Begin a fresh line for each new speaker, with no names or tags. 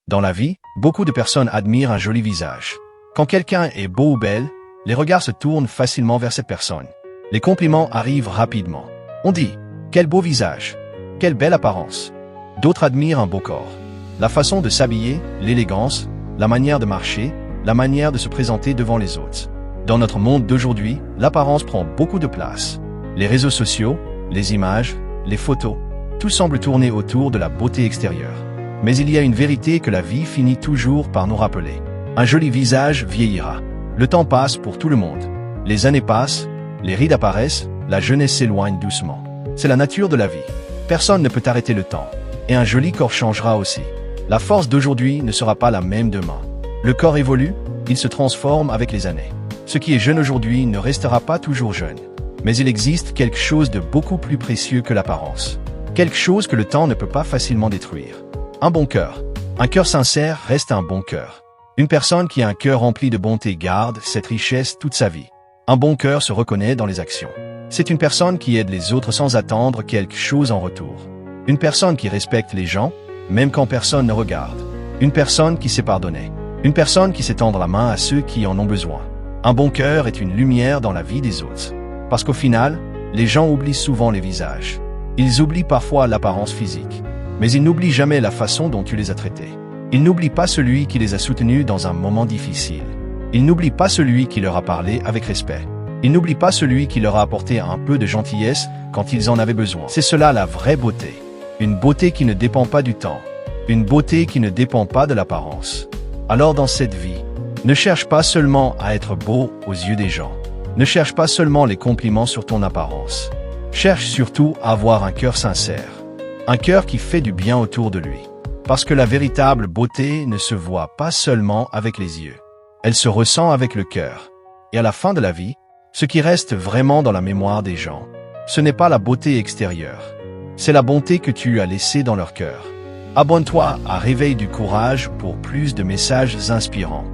Dans la vie, beaucoup de personnes admirent un joli visage. Quand quelqu'un est beau ou belle, les regards se tournent facilement vers cette personne. Les compliments arrivent rapidement. On dit « Quel beau visage !»« Quelle belle apparence !» D'autres admirent un beau corps. La façon de s'habiller, l'élégance, la manière de marcher, la manière de se présenter devant les autres. Dans notre monde d'aujourd'hui, l'apparence prend beaucoup de place. Les réseaux sociaux, les images, les photos, tout semble tourner autour de la beauté extérieure. Mais il y a une vérité que la vie finit toujours par nous rappeler. Un joli visage vieillira. Le temps passe pour tout le monde. Les années passent, les rides apparaissent, la jeunesse s'éloigne doucement. C'est la nature de la vie. Personne ne peut arrêter le temps. Et un joli corps changera aussi. La force d'aujourd'hui ne sera pas la même demain. Le corps évolue, il se transforme avec les années. Ce qui est jeune aujourd'hui ne restera pas toujours jeune. Mais il existe quelque chose de beaucoup plus précieux que l'apparence. Quelque chose que le temps ne peut pas facilement détruire. Un bon cœur. Un cœur sincère reste un bon cœur. Une personne qui a un cœur rempli de bonté garde cette richesse toute sa vie. Un bon cœur se reconnaît dans les actions. C'est une personne qui aide les autres sans attendre quelque chose en retour. Une personne qui respecte les gens, même quand personne ne regarde. Une personne qui sait pardonner. Une personne qui sait tendre la main à ceux qui en ont besoin. Un bon cœur est une lumière dans la vie des autres. Parce qu'au final, les gens oublient souvent les visages. Ils oublient parfois l'apparence physique. Mais ils n'oublient jamais la façon dont tu les as traités. Ils n'oublient pas celui qui les a soutenus dans un moment difficile. Ils n'oublient pas celui qui leur a parlé avec respect. Ils n'oublient pas celui qui leur a apporté un peu de gentillesse quand ils en avaient besoin. C'est cela la vraie beauté. Une beauté qui ne dépend pas du temps. Une beauté qui ne dépend pas de l'apparence. Alors dans cette vie, ne cherche pas seulement à être beau aux yeux des gens. Ne cherche pas seulement les compliments sur ton apparence. Cherche surtout à avoir un cœur sincère. Un cœur qui fait du bien autour de lui. Parce que la véritable beauté ne se voit pas seulement avec les yeux. Elle se ressent avec le cœur. Et à la fin de la vie, ce qui reste vraiment dans la mémoire des gens, ce n'est pas la beauté extérieure. C'est la bonté que tu as laissée dans leur cœur. Abonne-toi à Réveil du Courage pour plus de messages inspirants.